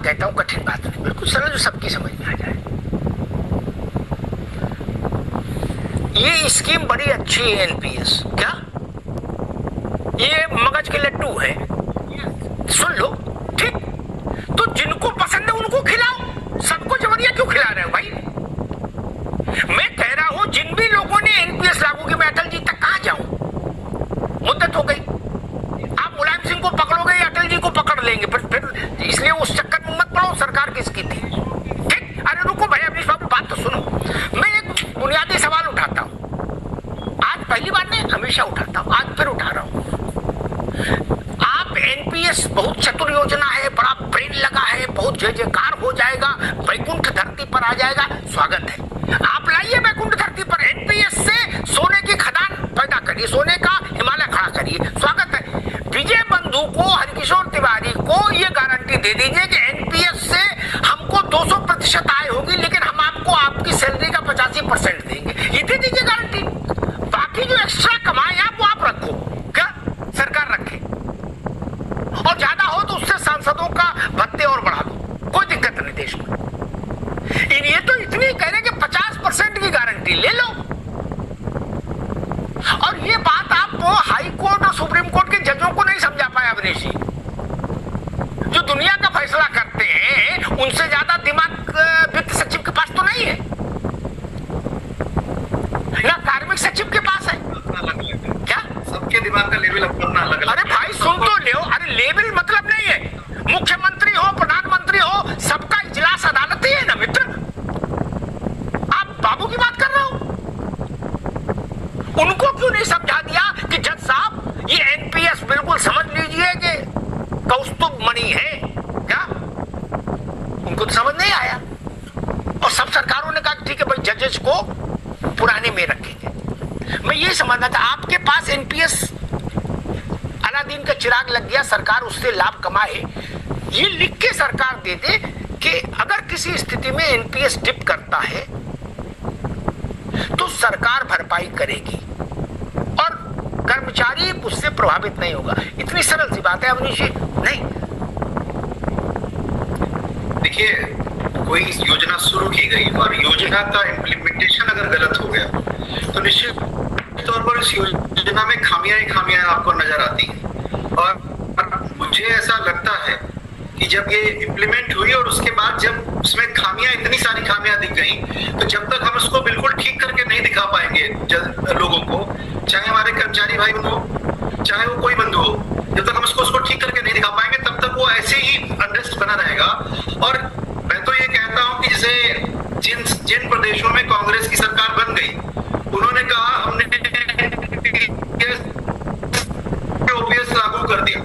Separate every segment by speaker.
Speaker 1: बात कहता हूं, कठिन बात नहीं, बिल्कुल सरल, जो सबकी समझ में आ जाए। ये स्कीम बड़ी अच्छी है एनपीएस। क्या ये मगज के लड्डू है? सुन लो, ठीक? तो जिनको पसंद है उनको खिलाओ, सबको जबरिया क्यों खिला रहे हो भाई? मैं कह रहा हूं जिन भी लोगों ने एनपीएस लागू की, मैं अटल जी तक कहां जाऊं? मुद्दत हो गई। आप मुलायम सिंह को पकड़ोगे या अटल जी को पकड़ लेंगे? फिर इसलिए उस चक्कर में मत पड़ो, सरकार किसकी थी, ठीक? अरे रुको भैया, अवनीश बाबू बात तो सुनो। मैं एक बुनियादी सवाल उठाता हूं, आज पहली बार नहीं, हमेशा उठाता हूं, आज फिर उठा रहा हूं। आप एनपीएस बहुत चतुर योजना है, बड़ा ब्रेन लगा है, बहुत जय जयकार हो जाएगा, वैकुंठ धरती पर आ जाएगा, स्वागत है। आप लाइए वैकुंठ धरती पर, एनपीएस से सोने की खदान पैदा करिए, सोने का हिमालय खड़ा करिए, स्वागत है। विजय बंधु को, हरकिशोर तिवारी को ये गारंटी दे दीजिए कि एनपीएस से हमको 200% आय होगी, लेकिन हम आपको आपकी सैलरी का 85% देंगे, ये दे दीजिए गारंटी। बाकी जो एक्स्ट्रा कमाए आप, वो आप रखो, क्या सरकार रखे, और ज्यादा हो तो उससे सांसदों का भत्ते और बढ़ा दो, कोई दिक्कत नहीं देश में। ये तो इतनी कह रहे कि 50% की गारंटी ले लो। और ये बात आप हाई कोर्ट और सुप्रीम कोर्ट के जजों को नहीं समझा पाए अवनीश जी, जो दुनिया का फैसला करते हैं, उनसे ज्यादा दिमाग वित्त सचिव के पास तो नहीं है, या कार्मिक सचिव के पास है क्या?
Speaker 2: सबके दिमाग का लेवल अपना अलग।
Speaker 1: अरे भाई सुन तो लो, अरे लेवल मतलब नहीं है, मुख्यमंत्री हो, प्रधानमंत्री हो, सबका इजलास अदालत ही है ना मित्र। आप बाबू की बात कर रहे हो, उनको क्यों नहीं समझा दिया कि जज साहब ये एनपीएस बिल्कुल समझ लीजिए कि कौस्तुभ मणि है क्या? उनको तो समझ नहीं आया, और सब सरकारों ने कहा ठीक है भाई, जजेस को पुराने में रखेंगे। मैं ये समझना था, आपके पास एनपीएस अलादीन का चिराग लग गया, सरकार उससे लाभ कमाए, ये लिख के सरकार दे दे कि अगर किसी स्थिति में एनपीएस डिप करता है तो सरकार भरपाई करेगी और कर्मचारी उससे प्रभावित नहीं होगा। इतनी सरल सी बात है अवनीश जी, नहीं?
Speaker 2: देखिए, कोई योजना शुरू की गई और योजना का इम्प्लीमेंटेशन अगर गलत हो गया तो निश्चित तौर पर इस योजना में खामियां आपको नजर आती हैं। और मुझे ऐसा लगता है कि जब ये इम्प्लीमेंट हुई और उसके बाद जब उसमें इतनी सारी खामियां दिख गई, तो जब तक हम उसको बिल्कुल ठीक करके नहीं दिखा पाएंगे लोगों को, चाहे हमारे कर्मचारी भाई हो, चाहे वो कोई बंधु हो, जब तक हम उसको ठीक करके नहीं दिखा पाएंगे, तब तक वो ऐसे ही अनरेस्ट बना रहेगा। और मैं तो ये कहता हूँ कि जैसे जिन प्रदेशों में कांग्रेस की सरकार बन गई, उन्होंने कहा हमने ओपीएस लागू कर दिया।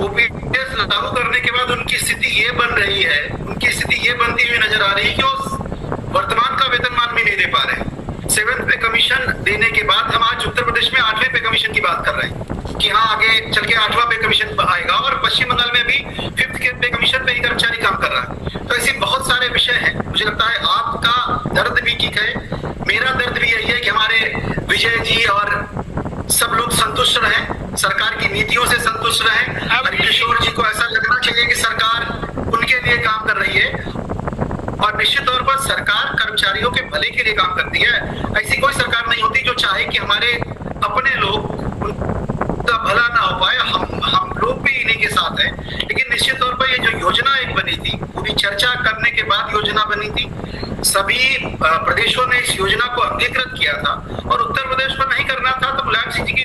Speaker 2: ओपीएस लागू करने के बाद उनकी स्थिति ये बन रही है, उनकी स्थिति ये बनती हुई नजर आ रही है कि वो वर्तमान का वेतनमान भी नहीं दे पा रहे। 7th पे कमीशन देने के बाद हम आज उत्तर प्रदेश में 8वें पे कमीशन की बात कर रहे हैं कि हाँ, आगे चल के 8वां पे कमीशन आएगा, और पश्चिम बंगाल में भी 5th के पे कमीशन पे ही कर्मचारी काम कर रहा है। तो ऐसे बहुत सारे विषय हैं। मुझे लगता है आपका दर्द भी ठीक है, मेरा दर्द भी यही है कि हमारे विजय जी और सब लोग संतुष्ट रहें, सरकार की नीतियों से संतुष्ट रहें। हरकिशोर जी को ऐसा लगना चाहिए कि सरकार उनके लिए काम कर रही है, और निश्चित तौर पर सरकार कर्मचारियों के भले के लिए काम करती है। ऐसी कोई सरकार नहीं होती जो चाहे कि हमारे अपने लोग उनका भला ना हो पाए। हम लोग भी इन्हीं के साथ हैं, लेकिन निश्चित तौर पर ये जो योजना एक बनी थी, पूरी चर्चा करने के बाद योजना बनी थी, सभी प्रदेशों ने इस योजना को अंगीकृत किया था, और उत्तर प्रदेश को नहीं करना था तो मुलायम सिंह जी की